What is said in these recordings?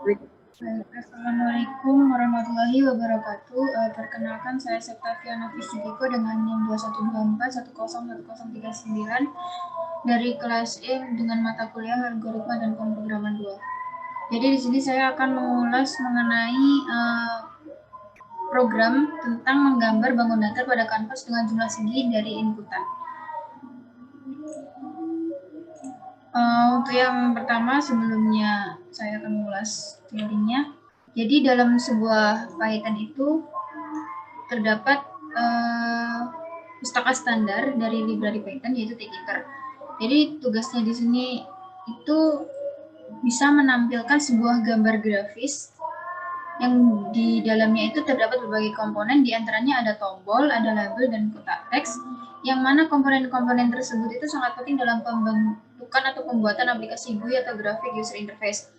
Assalamualaikum warahmatullahi wabarakatuh. Perkenalkan saya Septaviana Fisudiko dengan NIM 2124101039 dari kelas E dengan mata kuliah algoritma dan pemrograman 2. Jadi di sini saya akan mengulas mengenai program tentang menggambar bangun datar pada kanvas dengan jumlah segi dari inputan. Untuk yang pertama, sebelumnya saya akan mengulas teorinya. Jadi dalam sebuah Python itu terdapat pustaka standar dari library Python, yaitu tkinter. Jadi tugasnya di sini itu bisa menampilkan sebuah gambar grafis yang di dalamnya itu terdapat berbagai komponen, diantaranya ada tombol, ada label, dan kotak teks, yang mana komponen-komponen tersebut itu sangat penting dalam pembentukan atau pembuatan aplikasi GUI atau graphic user interface.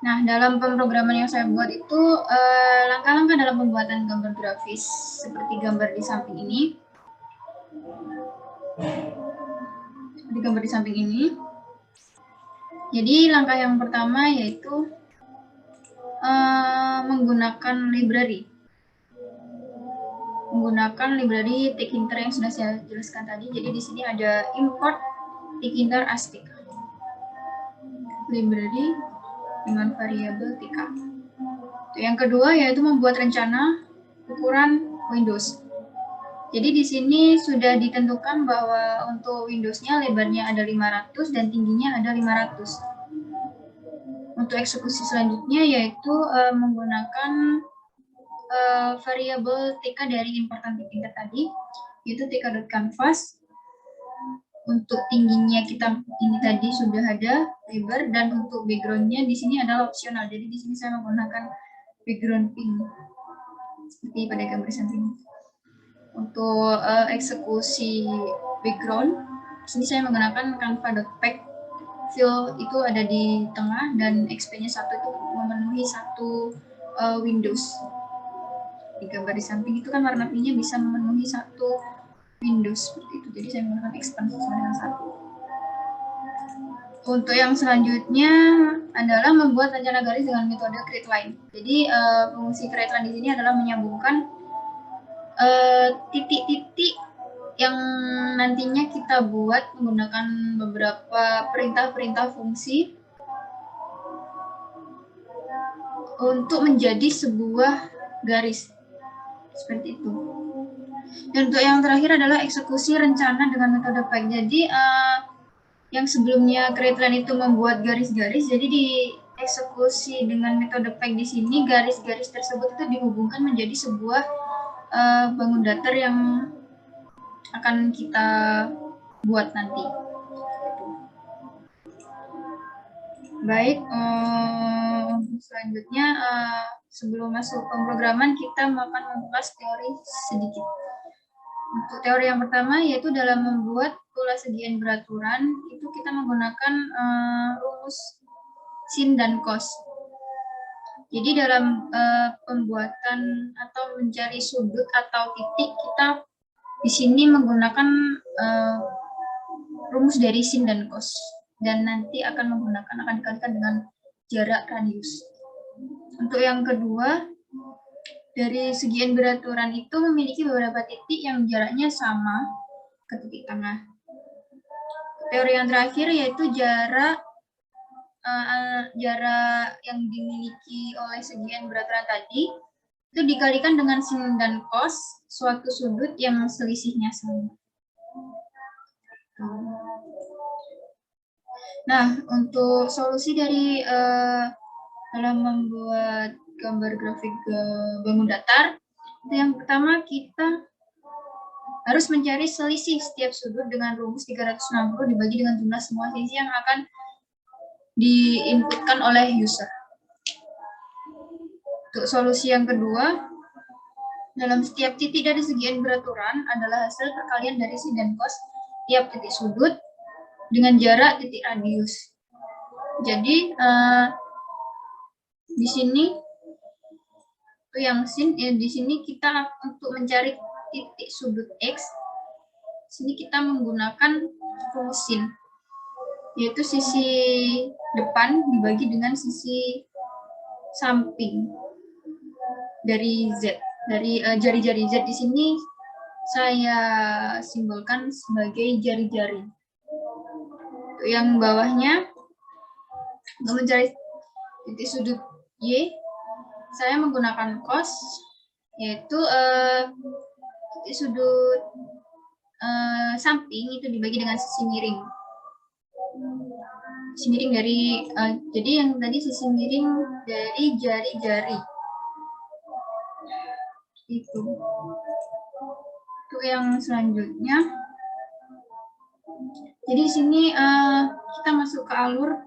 Nah, dalam pemrograman yang saya buat itu langkah-langkah dalam pembuatan gambar grafis seperti gambar di samping ini. Seperti gambar di samping ini. Jadi langkah yang pertama yaitu menggunakan library. Menggunakan library tkinter yang sudah saya jelaskan tadi. Jadi di sini ada import tkinter astic. Library dengan variabel tk. Yang kedua yaitu membuat rencana ukuran Windows. Jadi di sini sudah ditentukan bahwa untuk Windows-nya lebarnya ada 500 dan tingginya ada 500. Untuk eksekusi selanjutnya yaitu menggunakan variabel tk dari importan tkinter tadi, yaitu tk.canvas. Untuk tingginya kita ini tadi sudah ada lebar, dan untuk background-nya di sini adalah opsional. Jadi di sini saya menggunakan background pink seperti pada gambar samping. Untuk eksekusi background, di sini saya menggunakan canva.pack. Fill itu ada di tengah dan XP-nya 1 itu memenuhi satu Windows. Di gambar di samping itu kan warna pinknya bisa memenuhi satu Windows seperti itu. Jadi saya menggunakan ekspansi sama dengan 1. Untuk yang selanjutnya adalah membuat rencana garis dengan metode create line. Jadi fungsi create line di sini adalah menyambungkan titik-titik yang nantinya kita buat menggunakan beberapa perintah-perintah fungsi untuk menjadi sebuah garis seperti itu. Dan untuk yang terakhir adalah eksekusi rencana dengan metode pack. Jadi yang sebelumnya create line itu membuat garis-garis, jadi di eksekusi dengan metode pack di sini garis-garis tersebut itu dihubungkan menjadi sebuah bangun datar yang akan kita buat nanti. Baik, selanjutnya sebelum masuk pemrograman kita akan membahas teori sedikit. Untuk teori yang pertama yaitu dalam membuat pola segian beraturan itu kita menggunakan rumus sin dan cos. Jadi dalam pembuatan atau mencari sudut atau titik kita di sini menggunakan rumus dari sin dan cos, dan nanti akan dikalikan dengan jarak radius. Untuk yang kedua, dari segian beraturan itu memiliki beberapa titik yang jaraknya sama ke titik tengah. Teori yang terakhir yaitu jarak yang dimiliki oleh segian beraturan tadi itu dikalikan dengan sin dan cos suatu sudut yang selisihnya sama. Nah, untuk solusi dari dalam membuat gambar grafik bangun datar, itu yang pertama kita harus mencari selisih setiap sudut dengan rumus 360 dibagi dengan jumlah semua sisi yang akan diinputkan oleh user. Untuk solusi yang kedua, dalam setiap titik dari segian beraturan adalah hasil perkalian dari sin dan cos tiap titik sudut dengan jarak titik radius. Jadi di sini itu yang sin, di sini kita untuk mencari titik sudut x, sini kita menggunakan rumus sin, yaitu sisi depan dibagi dengan sisi samping dari Z, dari jari-jari Z di sini saya simbolkan sebagai jari-jari. Yang bawahnya untuk mencari titik sudut Y, saya menggunakan cos, yaitu titik sudut samping itu dibagi dengan sisi miring. Sisi miring dari, jadi yang tadi sisi miring dari jari-jari. Itu yang selanjutnya. Jadi di sini kita masuk ke alur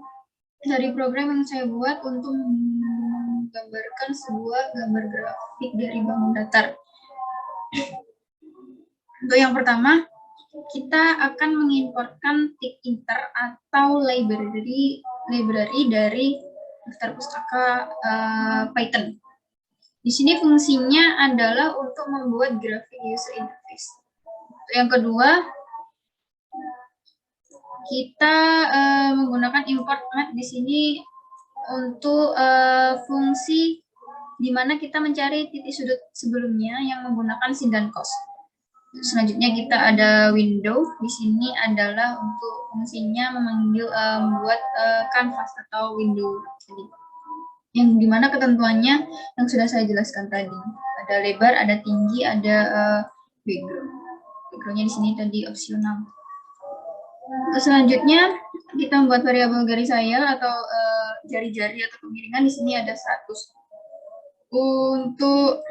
dari program yang saya buat untuk menggambarkan sebuah gambar grafik dari bangun datar. Untuk yang pertama, kita akan mengimportkan TIC-Inter atau library dari daftar pustaka Python. Di sini fungsinya adalah untuk membuat grafik user interface. Untuk yang kedua, kita menggunakan import math di sini untuk fungsi di mana kita mencari titik sudut sebelumnya yang menggunakan sin dan cos. Selanjutnya kita ada window, di sini adalah untuk fungsinya memanggil membuat canvas atau window tadi. Yang dimana ketentuannya yang sudah saya jelaskan tadi. Ada lebar, ada tinggi, ada background. Backgroundnya di sini tadi opsional. Selanjutnya kita membuat variabel garis sayal atau jari-jari atau kemiringan, di sini ada 100. Untuk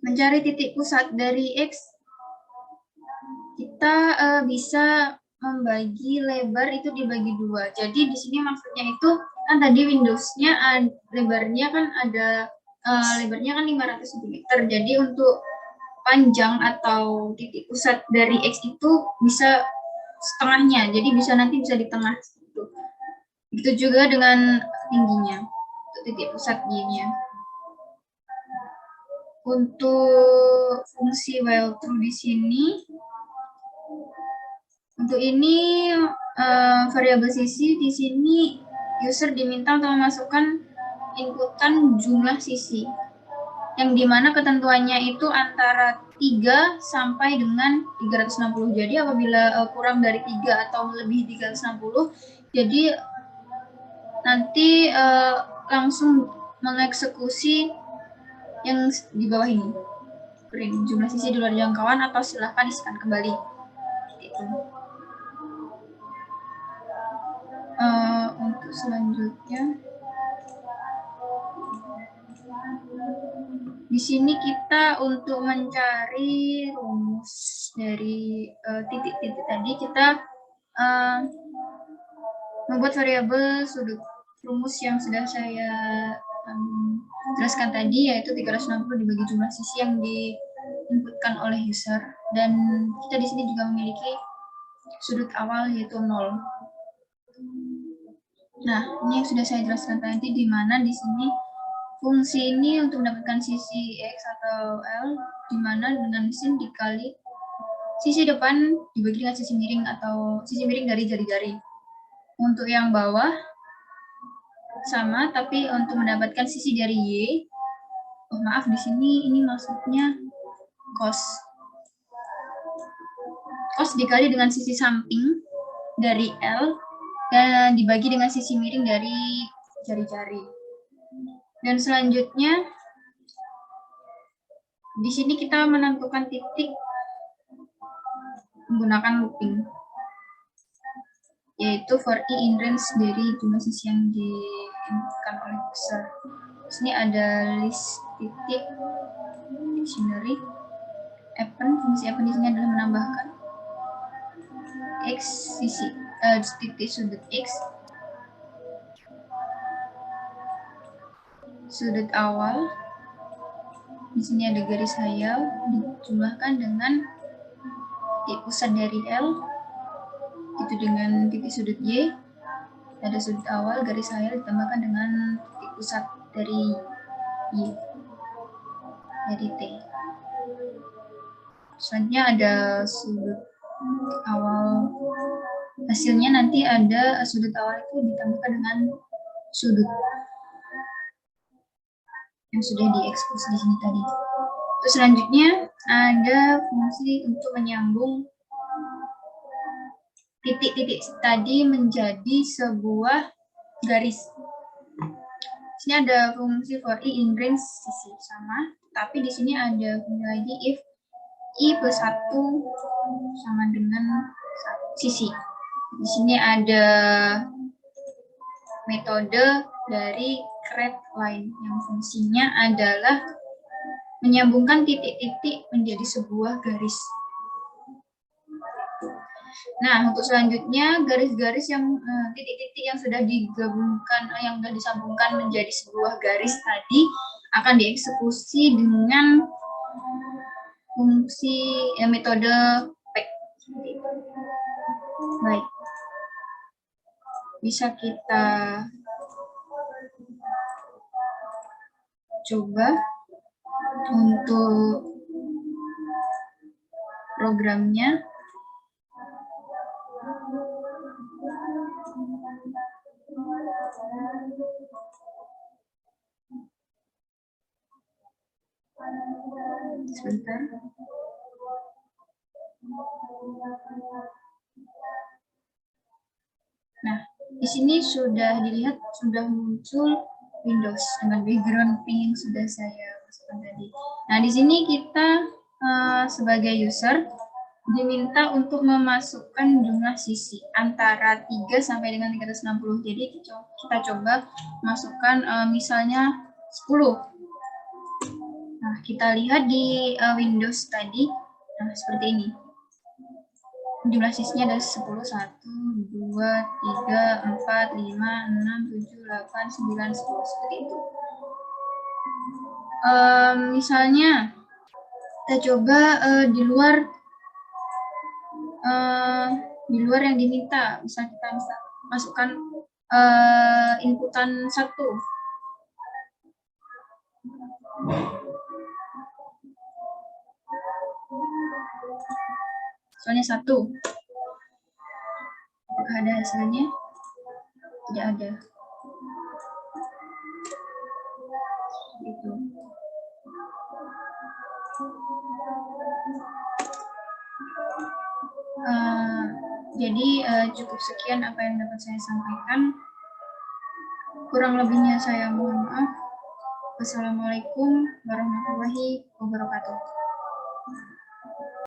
mencari titik pusat dari X, kita bisa membagi lebar itu dibagi 2. Jadi di sini maksudnya itu kan tadi Windows-nya lebarnya kan ada lebarnya kan 500 cm. Jadi untuk panjang atau titik pusat dari X itu bisa setengahnya. Jadi nanti bisa di tengah gitu. Begitu juga dengan tingginya. Untuk titik pusat Y-nya. Untuk fungsi while true di sini, untuk ini variabel sisi di sini user diminta untuk memasukkan inputan jumlah sisi, yang dimana ketentuannya itu antara 3 sampai dengan 360. Jadi apabila kurang dari 3 atau lebih 360, jadi nanti langsung mengeksekusi yang di bawah ini, print jumlah sisi di luar jangkauan atau silahkan isikan kembali. Itu. Untuk selanjutnya, di sini kita untuk mencari rumus dari titik-titik tadi, kita membuat variabel sudut. Rumus yang sudah saya jelaskan tadi, yaitu 360 dibagi jumlah sisi yang diinputkan oleh user. Dan kita di sini juga memiliki sudut awal yaitu 0. Nah, ini yang sudah saya jelaskan tadi, di mana di sini fungsi ini untuk mendapatkan sisi X atau L, di mana dengan sin dikali sisi depan dibagi dengan sisi miring atau sisi miring dari jari-jari. Untuk yang bawah sama, tapi untuk mendapatkan sisi dari Y, maaf di sini ini maksudnya cos. Cos dikali dengan sisi samping dari L dan dibagi dengan sisi miring dari jari-jari. Dan selanjutnya di sini kita menentukan titik menggunakan looping, yaitu for i in range dari jumlah sisi yang diinputkan oleh user. Di sini ada list titik dictionary. Append, fungsi append di sini adalah menambahkan X sisi titik sudut X, sudut awal. Di sini ada garis hayal dijumlahkan dengan titik pusat dari L, itu dengan titik sudut Y. Ada sudut awal garis hayal ditambahkan dengan titik pusat dari Y, dari T. Selanjutnya ada sudut awal, hasilnya nanti ada sudut awal itu ditambahkan dengan sudut. yang sudah dieksekusi di sini tadi. Terus selanjutnya ada fungsi untuk menyambung titik-titik tadi menjadi sebuah garis. Di sini ada fungsi for i in range sisi sama, tapi di sini ada fungsi lagi if i plus 1 sama dengan sisi. Di sini ada metode dari create line yang fungsinya adalah menyambungkan titik-titik menjadi sebuah garis. Nah, untuk selanjutnya garis-garis yang titik-titik yang sudah digabungkan, yang sudah disambungkan menjadi sebuah garis tadi akan dieksekusi dengan fungsi metode pack. Baik, bisa kita coba untuk programnya. Sebentar. Nah, di sini sudah dilihat, sudah muncul Windows dengan background pink yang sudah saya masukkan tadi. Nah, di sini kita sebagai user diminta untuk memasukkan jumlah sisi antara 3 sampai dengan 360. Jadi kita coba masukkan misalnya 10. Nah, kita lihat di Windows tadi, nah seperti ini. Jumlah sisinya ada 10, 1, 2, 3, 4, 5, 6, 7, 8, 9, 10, seperti itu. Misalnya, kita coba di luar yang diminta, misal kita masukkan inputan 1. Soalnya 1. Apakah ada hasilnya? Tidak ada. Gitu. Jadi cukup sekian apa yang dapat saya sampaikan. Kurang lebihnya saya mohon maaf. Wassalamualaikum warahmatullahi wabarakatuh.